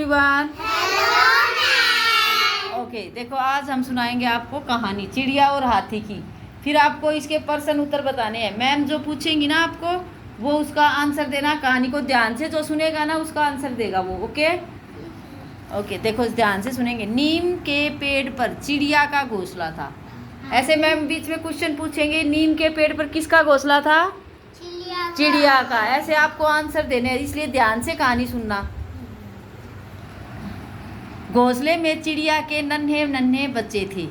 Everyone. Okay, देखो आज हम सुनाएंगे आपको कहानी चिड़िया और हाथी की। फिर आपको इसके प्रश्न उत्तर बताने हैं। मैम जो पूछेंगी ना आपको, वो उसका आंसर देना। कहानी को ध्यान से जो सुनेगा ना उसका आंसर देगा वो। ओके, देखो ध्यान से सुनेंगे। नीम के पेड़ पर चिड़िया का घोंसला था। ऐसे मैम बीच में क्वेश्चन पूछेंगे, नीम के पेड़ पर किसका घोंसला था? चिड़िया का। ऐसे आपको आंसर देने हैं, इसलिए ध्यान से कहानी सुनना। घोंसले में चिड़िया के नन्हे नन्हे बच्चे थे।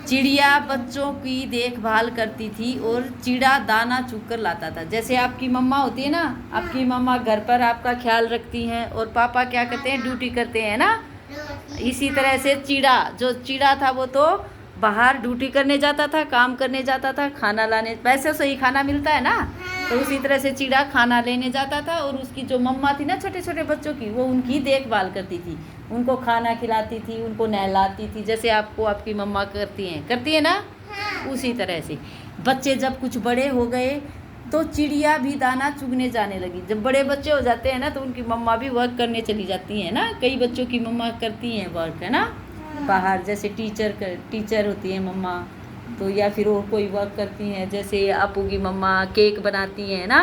चिड़िया बच्चों की देखभाल करती थी और चिड़ा दाना चुग कर लाता था। जैसे आपकी मम्मा होती है ना, आपकी मम्मा घर पर आपका ख्याल रखती हैं और पापा क्या करते हैं, ड्यूटी करते हैं ना। इसी तरह से चिड़ा था वो तो बाहर ड्यूटी करने जाता था, काम करने जाता था, खाना लाने। पैसे से ही खाना मिलता है ना, तो उसी तरह से चिड़ा खाना लेने जाता था। और उसकी जो मम्मा थी ना छोटे छोटे बच्चों की, वो उनकी देखभाल करती थी, उनको खाना खिलाती थी, उनको नहलाती थी, जैसे आपको आपकी मम्मा करती है ना। उसी तरह से बच्चे जब कुछ बड़े हो गए तो चिड़िया भी दाना चुगने जाने लगी। जब बड़े बच्चे हो जाते हैं ना तो उनकी मम्मा भी वर्क करने चली जाती हैं ना। कई बच्चों की मम्मा करती हैं वर्क, है ना, बाहर। जैसे टीचर होती है मम्मा, तो या फिर और कोई वर्क करती हैं। जैसे आपू की मम्मा केक बनाती हैं ना,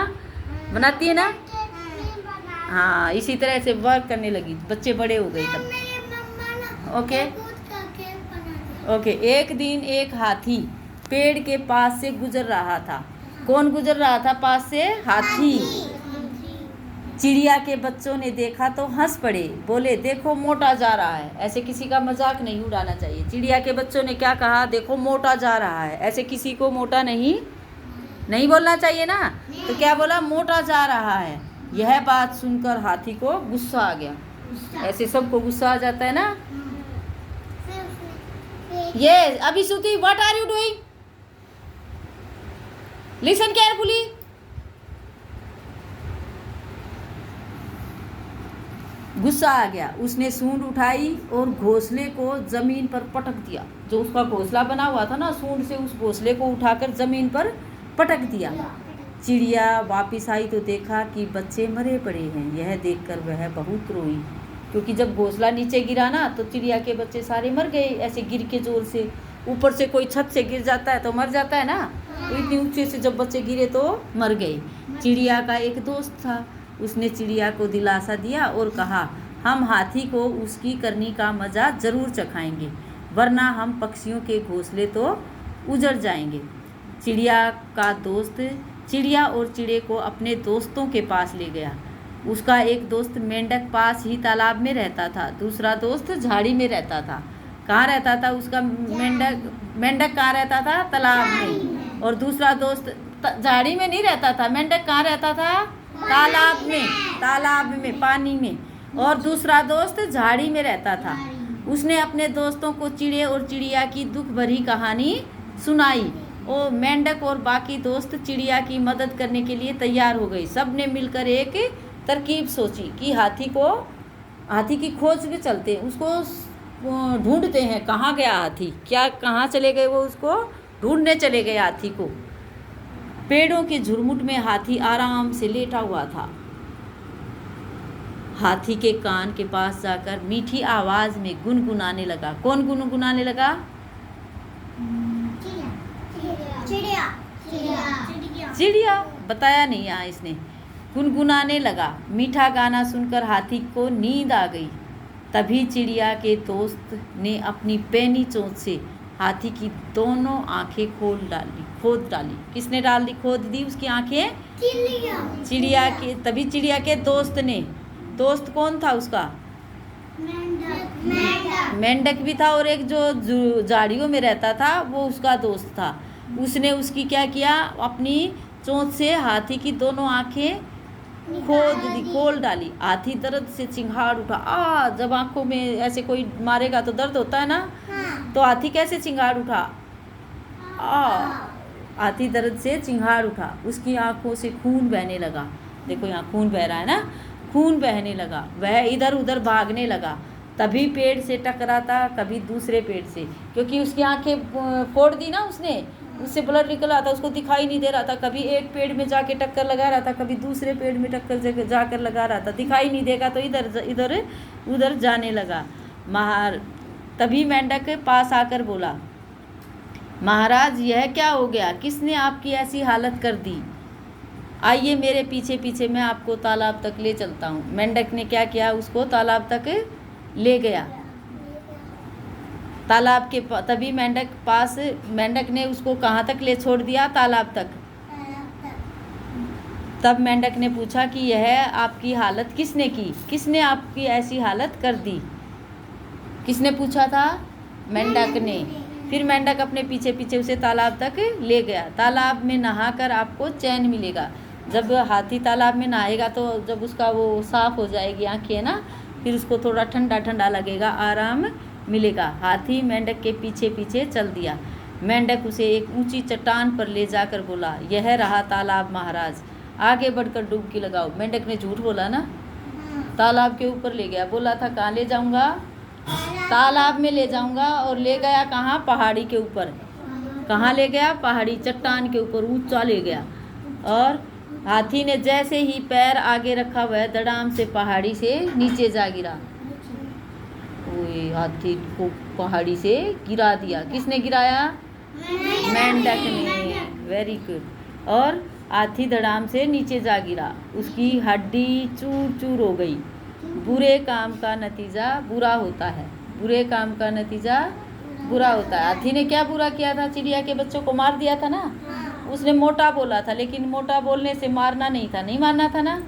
बनाती है ना। हाँ, इसी तरह से वर्क करने लगी, बच्चे बड़े हो गए तब। ओके, एक दिन एक हाथी पेड़ के पास से गुजर रहा था। कौन गुजर रहा था पास से? हाथी। चिड़िया के बच्चों ने देखा तो हंस पड़े, बोले देखो मोटा जा रहा है। ऐसे किसी का मजाक नहीं उड़ाना चाहिए। चिड़िया के बच्चों ने क्या कहा? देखो मोटा जा रहा है। ऐसे किसी को मोटा नहीं बोलना चाहिए ना। तो क्या बोला? मोटा जा रहा है। यह बात सुनकर हाथी को गुस्सा आ गया। ऐसे सबको गुस्सा आ जाता है ना। ये अभी Shruti, what are you doing? Listen carefully. गुस्सा आ गया। उसने सूंड उठाई और घोंसले को जमीन पर पटक दिया। जो उसका घोंसला बना हुआ था ना, सूंड से उस घोंसले को उठाकर जमीन पर पटक दिया। चिड़िया वापिस आई तो देखा कि बच्चे मरे पड़े हैं। यह देखकर वह बहुत रोई, क्योंकि जब घोंसला नीचे गिरा ना तो चिड़िया के बच्चे सारे मर गए। ऐसे गिर के जोर से, ऊपर से कोई छत से गिर जाता है तो मर जाता है ना, तो इतनी ऊंचे से जब बच्चे गिरे तो मर गए। चिड़िया का एक दोस्त था, उसने चिड़िया को दिलासा दिया और कहा हम हाथी को उसकी करनी का मज़ा ज़रूर चखाएंगे, वरना हम पक्षियों के घोंसले तो उजड़ जाएंगे। चिड़िया का दोस्त चिड़िया और चिड़े को अपने दोस्तों के पास ले गया। उसका एक दोस्त मेंढक पास ही तालाब में रहता था, दूसरा दोस्त झाड़ी में रहता था। कहाँ रहता था उसका मेंढक कहाँ रहता था? तालाब में। और दूसरा दोस्त झाड़ी में नहीं रहता था। मेंढक कहाँ रहता था? तालाब में, पानी में। और दूसरा दोस्त झाड़ी में रहता था। उसने अपने दोस्तों को चिड़े और चिड़िया की दुख भरी कहानी सुनाई। और मेंढक और बाकी दोस्त चिड़िया की मदद करने के लिए तैयार हो गए। सब ने मिलकर एक तरकीब सोची कि हाथी की खोज में चलते हैं, उसको ढूंढते हैं। कहाँ गया हाथी, कहाँ चले गए? वो उसको ढूंढने चले गए हाथी को। पेड़ों के झुरमुट में हाथी आराम से लेटा हुआ था। हाथी के कान के पास जाकर मीठी आवाज में गुनगुनाने लगा। कौन गुनगुनाने लगा? चिड़िया। बताया नहीं यहाँ इसने। गुनगुनाने लगा। मीठा गाना सुनकर हाथी को नींद आ गई। तभी चिड़िया के दोस्त ने अपनी पैनी चोंच से हाथी की दोनों आंखें खोद डाली। किसने खोद दी उसकी आंखें? तभी चिड़िया के दोस्त ने। दोस्त कौन था उसका? मेंढक भी था, और एक जो झाड़ियों में रहता था वो उसका दोस्त था। उसने उसकी क्या किया? अपनी चोंच से हाथी की दोनों आंखें खोल डाली। हाथी दर्द से चिंगाड़ उठा। जब आंखों में ऐसे कोई मारेगा तो दर्द होता है ना, तो हाथी कैसे चिंगाड़ उठा? हाथी दर्द से चिंगाड़ उठा। उसकी आंखों से खून बहने लगा। देखो यहाँ खून बह रहा है ना, खून बहने लगा। वह इधर उधर भागने लगा। तभी पेड़ से टकराता, कभी दूसरे पेड़ से, क्योंकि उसकी आंखें फोड़ दी ना उसने, उससे ब्लड निकल रहा था, उसको दिखाई नहीं दे रहा था। कभी एक पेड़ में जाके टक्कर लगा रहा था, कभी दूसरे पेड़ में टक्कर जाकर लगा रहा था। दिखाई नहीं देगा तो इधर इधर उधर जाने लगा। तभी मेंढक पास आकर बोला, महाराज यह क्या हो गया, किसने आपकी ऐसी हालत कर दी? आइए मेरे पीछे पीछे, मैं आपको तालाब तक ले चलता हूँ। मेंढक ने क्या किया, उसको तालाब तक ले गया। तालाब के तभी मेंढक ने उसको कहाँ तक ले छोड़ दिया? तालाब तक। तब मेंढक ने पूछा कि यह आपकी हालत किसने की, किसने आपकी ऐसी हालत कर दी? किसने पूछा था? मेंढक ने। फिर मेंढक अपने पीछे पीछे उसे तालाब तक ले गया। तालाब में नहाकर आपको चैन मिलेगा। जब हाथी तालाब में नहाएगा तो जब उसका वो साफ हो जाएगी आँखें ना, फिर उसको थोड़ा ठंडा ठंडा लगेगा, आराम मिलेगा। हाथी मेंढक के पीछे पीछे चल दिया। मेंढक उसे एक ऊंची चट्टान पर ले जाकर बोला, यह रहा तालाब महाराज, आगे बढ़कर डुबकी लगाओ। मेंढक ने झूठ बोला ना, तालाब के ऊपर ले गया। बोला था कहाँ ले जाऊंगा? तालाब में ले जाऊंगा, और ले गया कहाँ? पहाड़ी के ऊपर। कहाँ ले गया? पहाड़ी चट्टान के ऊपर ऊंचा ले गया। और हाथी ने जैसे ही पैर आगे रखा, वह धड़ाम से पहाड़ी से नीचे जा गिरा। ओए, हाथी को पहाड़ी से गिरा दिया। किसने गिराया? मेंढक ने। Very good. और हाथी धड़ाम से नीचे जा गिरा, उसकी हड्डी चूर चूर हो गई। बुरे काम का नतीजा बुरा होता है। बुरे काम का नतीजा बुरा होता है। हाथी ने क्या बुरा किया था? चिड़िया के बच्चों को मार दिया था ना। उसने मोटा बोला था, लेकिन मोटा बोलने से मारना नहीं था, नहीं मारना था ना।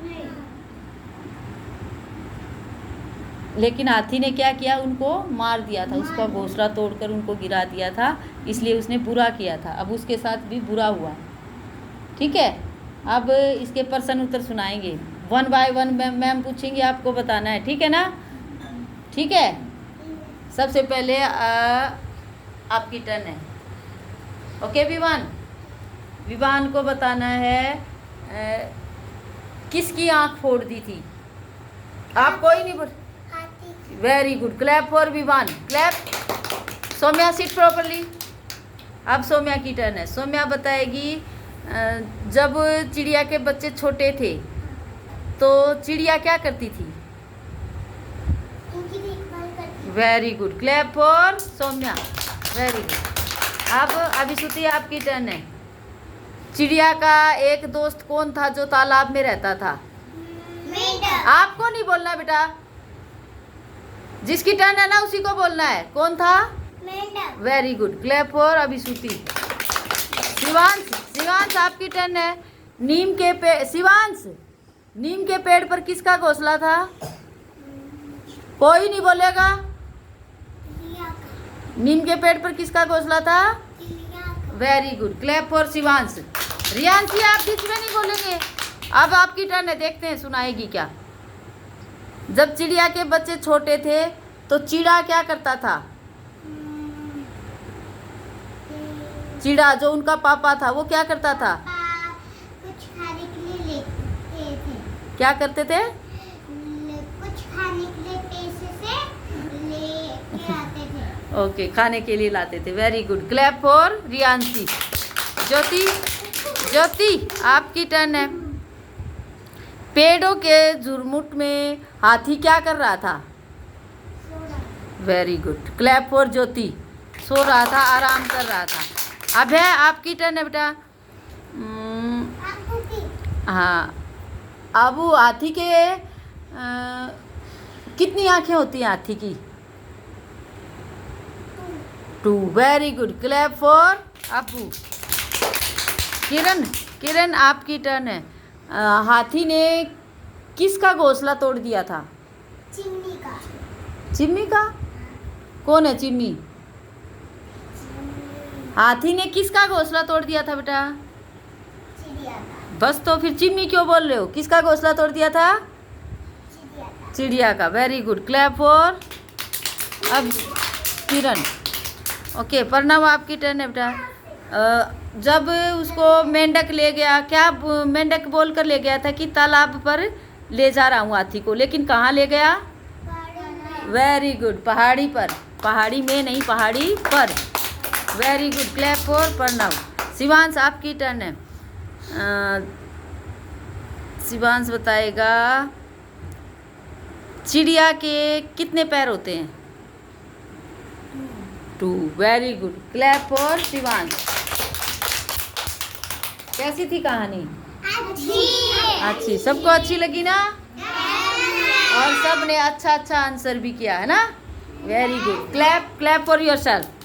लेकिन हाथी ने क्या किया? उनको मार दिया था, उसका घोंसला तोड़कर उनको गिरा दिया था, इसलिए उसने बुरा किया था। अब उसके साथ भी बुरा हुआ। ठीक है, अब इसके प्रश्न उत्तर सुनाएंगे। 1 बाय 1 मैम पूछेंगे, आपको बताना है। ठीक है ना? ठीक है, सबसे पहले आपकी टर्न है। ओके विवान को बताना है किसकी आंख फोड़ दी थी? आप कोई नहीं बोल। Very good, clap for Vivaan, clap. Saumya sit properly. अब सौम्या की टर्न है। सौम्या बताएगी जब चिड़िया के बच्चे छोटे थे तो चिड़िया क्या करती थी? Very good, clap for Saumya, very good. अब अभिश्रुति आपकी टर्न है। चिड़िया का एक दोस्त कौन था जो तालाब में रहता था? आपको नहीं बोलना बेटा, जिसकी टर्न है ना उसी को बोलना है। कौन था? Very good, clap for Abhishruti. Shivansh आपकी टर्न है। शिवांश, नीम के पेड़ पर किसका घोंसला था? कोई नहीं बोलेगा। नीम के पेड़ पर किसका घोंसला था? Very good, clap for Shivansh. Riyanshi आप बीच में नहीं बोलेंगे। अब आपकी टर्न है, देखते हैं सुनाएगी क्या। जब चिड़िया के बच्चे छोटे थे तो चीड़ा क्या करता था? चीड़ा जो उनका पापा था वो क्या करता था? कुछ खाने के लिए लेते थे। क्या करते थे? कुछ खाने के लिए पैसे से लेके आते थे। ओके, खाने के लिए लाते थे। Very good, clap for Riyanshi. Jyoti आपकी टर्न है। पेड़ों के झुरमुट में हाथी क्या कर रहा था? वेरी गुड, क्लैप फॉर ज्योति। सो रहा था, आराम कर रहा था। अब है आपकी टर्न है बेटा। हाँ, अब हाथी के कितनी आंखें होती हैं हाथी की? 2। Very good, clap for Abu. Kiran आपकी टर्न है। हाथी ने किसका घोंसला तोड़ दिया था? चिमनी का? कौन है चिमनी? हाथी ने किसका घोंसला तोड़ दिया था बेटा? बस, तो फिर चिमनी क्यों बोल रहे हो? किसका घोंसला तोड़ दिया था? चिड़िया का। वेरी गुड, क्लैप फॉर अब किरण। ओके, प्रणव आपकी टर्न है बेटा। जब उसको मेंढक ले गया, क्या मेंढक बोल कर ले गया था कि तालाब पर ले जा रहा हूँ हाथी को, लेकिन कहाँ ले गया? वेरी गुड, पहाड़ी पर। पहाड़ी में नहीं, पहाड़ी पर। Very good, clap for Pranav. Shivansh आपकी टर्न है। शिवांश बताएगा चिड़िया के कितने पैर होते हैं? 2। Very good, clap for Shivansh. कैसी थी कहानी? अच्छी, सबको अच्छी लगी ना? और सब ने अच्छा आंसर भी किया है ना? Very good, clap for yourself.